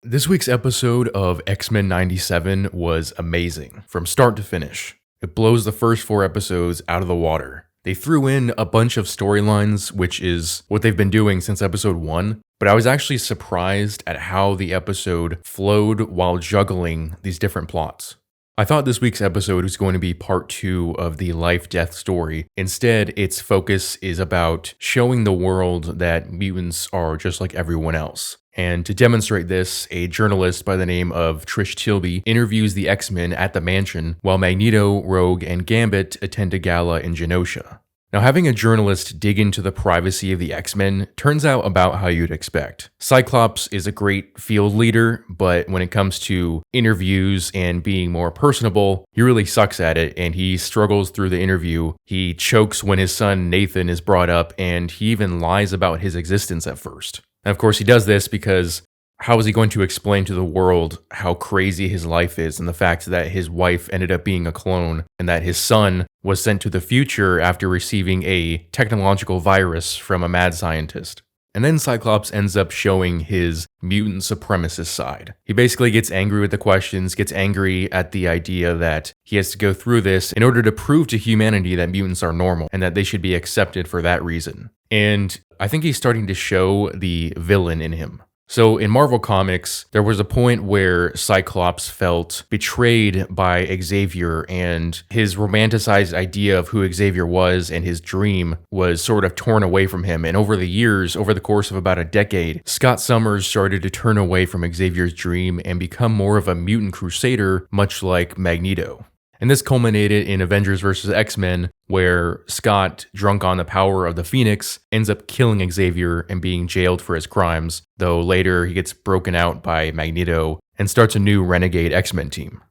This week's episode of X-Men 97 was amazing, from start to finish. It blows the first 4 episodes out of the water. They threw in a bunch of storylines, which is what they've been doing since episode 1, but I was actually surprised at how the episode flowed while juggling these different plots. I thought this week's episode was going to be part 2 of the life-death story. Instead, its focus is about showing the world that mutants are just like everyone else. And to demonstrate this, a journalist by the name of Trish Tilby interviews the X-Men at the mansion, while Magneto, Rogue, and Gambit attend a gala in Genosha. Now, having a journalist dig into the privacy of the X-Men turns out about how you'd expect. Cyclops is a great field leader, but when it comes to interviews and being more personable, he really sucks at it, and he struggles through the interview. He chokes when his son Nathan is brought up, and he even lies about his existence at first. And of course, he does this because how is he going to explain to the world how crazy his life is and the fact that his wife ended up being a clone and that his son was sent to the future after receiving a technological virus from a mad scientist? And then Cyclops ends up showing his mutant supremacist side. He basically gets angry with the questions, gets angry at the idea that he has to go through this in order to prove to humanity that mutants are normal and that they should be accepted for that reason. And I think he's starting to show the villain in him. So in Marvel Comics, there was a point where Cyclops felt betrayed by Xavier, and his romanticized idea of who Xavier was and his dream was sort of torn away from him. And over the years, over the course of about a decade, Scott Summers started to turn away from Xavier's dream and become more of a mutant crusader, much like Magneto. And this culminated in Avengers vs. X-Men, where Scott, drunk on the power of the Phoenix, ends up killing Xavier and being jailed for his crimes, though later he gets broken out by Magneto and starts a new renegade X-Men team.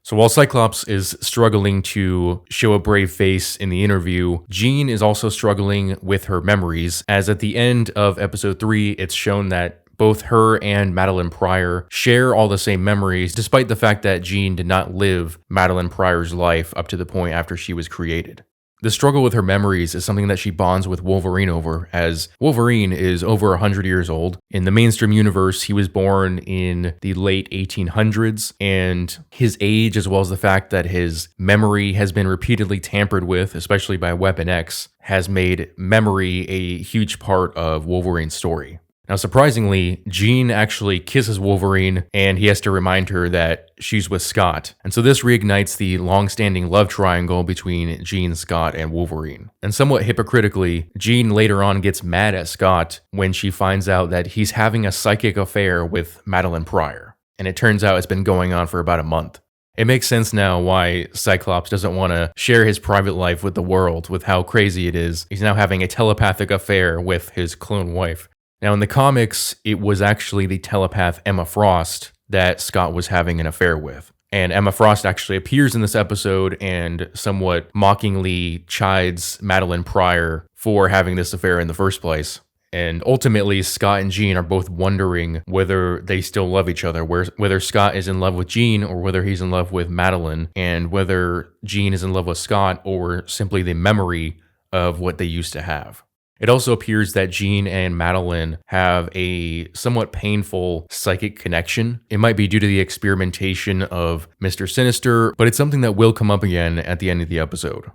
So while Cyclops is struggling to show a brave face in the interview, Jean is also struggling with her memories, as at the end of episode 3, it's shown that both her and Madeline Pryor share all the same memories, despite the fact that Jean did not live Madeline Pryor's life up to the point after she was created. The struggle with her memories is something that she bonds with Wolverine over, as Wolverine is over 100 years old. In the mainstream universe, he was born in the late 1800s, and his age, as well as the fact that his memory has been repeatedly tampered with, especially by Weapon X, has made memory a huge part of Wolverine's story. Now, surprisingly, Jean actually kisses Wolverine, and he has to remind her that she's with Scott. And so this reignites the long-standing love triangle between Jean, Scott, and Wolverine. And somewhat hypocritically, Jean later on gets mad at Scott when she finds out that he's having a psychic affair with Madeline Pryor. And it turns out it's been going on for about a month. It makes sense now why Cyclops doesn't want to share his private life with the world, with how crazy it is. He's now having a telepathic affair with his clone wife. Now, in the comics, it was actually the telepath Emma Frost that Scott was having an affair with. And Emma Frost actually appears in this episode and somewhat mockingly chides Madeline Pryor for having this affair in the first place. And ultimately, Scott and Jean are both wondering whether they still love each other, whether Scott is in love with Jean or whether he's in love with Madeline, and whether Jean is in love with Scott or simply the memory of what they used to have. It also appears that Jean and Madeline have a somewhat painful psychic connection. It might be due to the experimentation of Mr. Sinister, but it's something that will come up again at the end of the episode.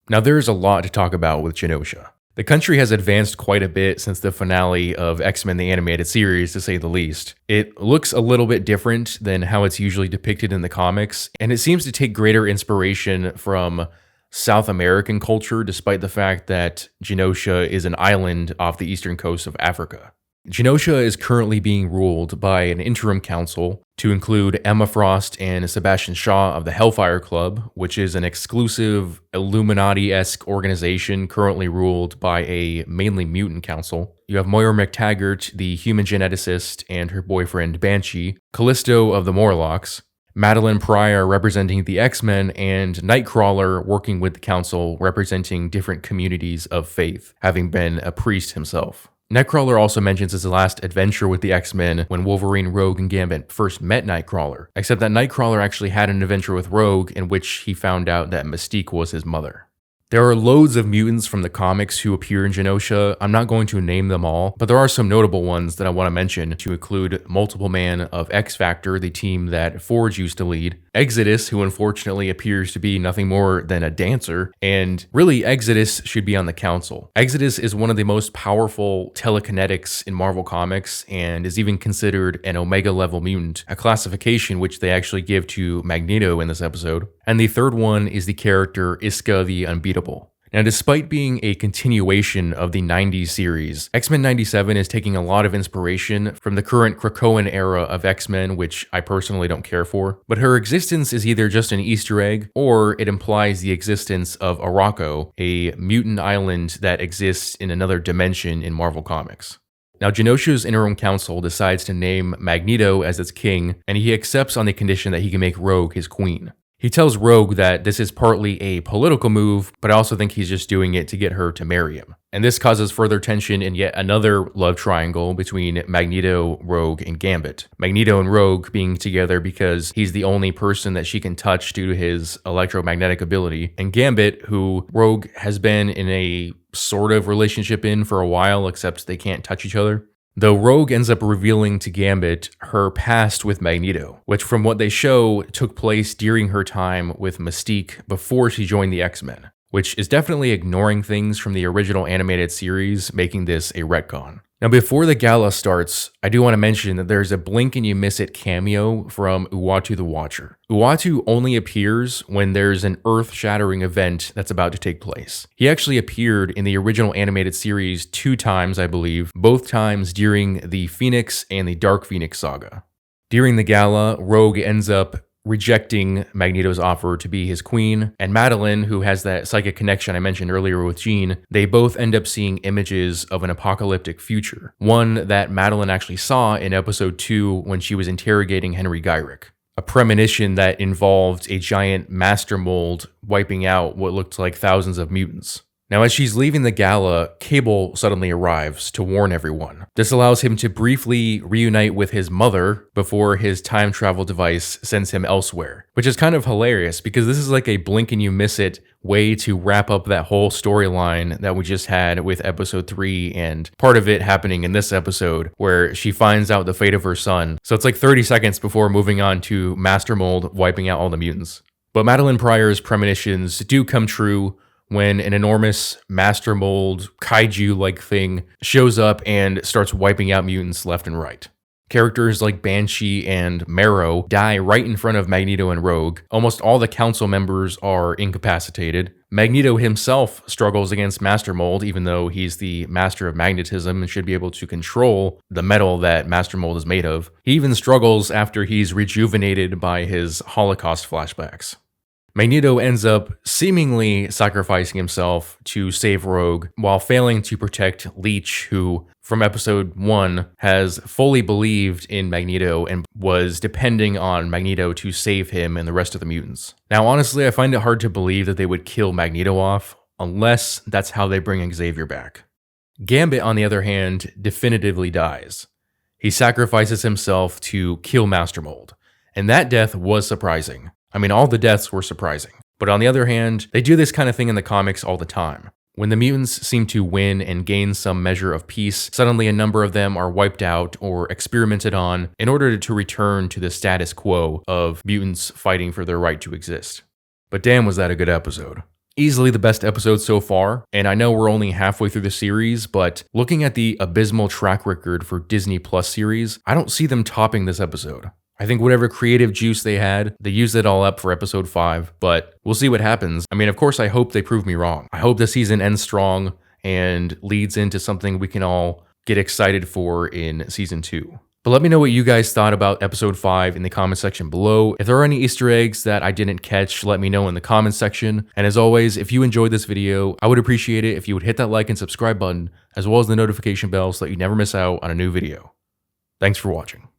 Now, there's a lot to talk about with Genosha. The country has advanced quite a bit since the finale of X-Men the Animated Series, to say the least. It looks a little bit different than how it's usually depicted in the comics, and it seems to take greater inspiration from South American culture, despite the fact that Genosha is an island off the eastern coast of Africa. Genosha is currently being ruled by an interim council to include Emma Frost and Sebastian Shaw of the Hellfire Club, which is an exclusive Illuminati-esque organization currently ruled by a mainly mutant council. You have Moira McTaggart, the human geneticist, and her boyfriend Banshee, Callisto of the Morlocks, Madeline Pryor representing the X-Men, and Nightcrawler working with the council representing different communities of faith, having been a priest himself. Nightcrawler also mentions his last adventure with the X-Men when Wolverine, Rogue, and Gambit first met Nightcrawler, except that Nightcrawler actually had an adventure with Rogue in which he found out that Mystique was his mother. There are loads of mutants from the comics who appear in Genosha. I'm not going to name them all, but there are some notable ones that I want to mention, to include Multiple Man of X Factor, the team that Forge used to lead, Exodus, who unfortunately appears to be nothing more than a dancer, and really Exodus should be on the council. Exodus is one of the most powerful telekinetics in Marvel Comics and is even considered an Omega level mutant, a classification which they actually give to Magneto in this episode. And the third one is the character Iska the Unbeatable. Now, despite being a continuation of the 90s series, X-Men 97 is taking a lot of inspiration from the current Krakoan era of X-Men, which I personally don't care for, but her existence is either just an Easter egg, or it implies the existence of Arakko, a mutant island that exists in another dimension in Marvel Comics. Now, Genosha's interim council decides to name Magneto as its king, and he accepts on the condition that he can make Rogue his queen. He tells Rogue that this is partly a political move, but I also think he's just doing it to get her to marry him. And this causes further tension in yet another love triangle between Magneto, Rogue, and Gambit. Magneto and Rogue being together because he's the only person that she can touch due to his electromagnetic ability, and Gambit, who Rogue has been in a sort of relationship in for a while, except they can't touch each other. Though Rogue ends up revealing to Gambit her past with Magneto, which from what they show took place during her time with Mystique before she joined the X-Men, which is definitely ignoring things from the original animated series, making this a retcon. Now, before the gala starts, I do want to mention that there's a blink and you miss it cameo from Uatu the Watcher. Uatu only appears when there's an earth-shattering event that's about to take place. He actually appeared in the original animated series 2 times, I believe, both times during the Phoenix and the Dark Phoenix saga. During the gala, Rogue ends up rejecting Magneto's offer to be his queen, and Madeline, who has that psychic connection I mentioned earlier with Jean, they both end up seeing images of an apocalyptic future, one that Madeline actually saw in episode 2 when she was interrogating Henry Gyrick. A premonition that involved a giant master mold wiping out what looked like thousands of mutants. Now, as she's leaving the gala, Cable suddenly arrives to warn everyone. This allows him to briefly reunite with his mother before his time travel device sends him elsewhere, which is kind of hilarious because this is like a blink and you miss it way to wrap up that whole storyline that we just had with episode 3 and part of it happening in this episode where she finds out the fate of her son. So it's like 30 seconds before moving on to Master Mold wiping out all the mutants. But Madeline Pryor's premonitions do come true when an enormous master mold kaiju-like thing shows up and starts wiping out mutants left and right. Characters like Banshee and Marrow die right in front of Magneto and Rogue. Almost all the council members are incapacitated. Magneto himself struggles against Master Mold, even though he's the master of magnetism and should be able to control the metal that Master Mold is made of. He even struggles after he's rejuvenated by his Holocaust flashbacks. Magneto ends up seemingly sacrificing himself to save Rogue while failing to protect Leech, who, from episode 1, has fully believed in Magneto and was depending on Magneto to save him and the rest of the mutants. Now, honestly, I find it hard to believe that they would kill Magneto off, unless that's how they bring Xavier back. Gambit, on the other hand, definitively dies. He sacrifices himself to kill Master Mold, and that death was surprising. I mean, all the deaths were surprising. But on the other hand, they do this kind of thing in the comics all the time. When the mutants seem to win and gain some measure of peace, suddenly a number of them are wiped out or experimented on in order to return to the status quo of mutants fighting for their right to exist. But damn, was that a good episode. Easily the best episode so far, and I know we're only halfway through the series, but looking at the abysmal track record for Disney Plus series, I don't see them topping this episode. I think whatever creative juice they had, they used it all up for episode 5, but we'll see what happens. I mean, of course, I hope they prove me wrong. I hope the season ends strong and leads into something we can all get excited for in season 2. But let me know what you guys thought about episode 5 in the comment section below. If there are any Easter eggs that I didn't catch, let me know in the comment section. And as always, if you enjoyed this video, I would appreciate it if you would hit that like and subscribe button, as well as the notification bell so that you never miss out on a new video. Thanks for watching.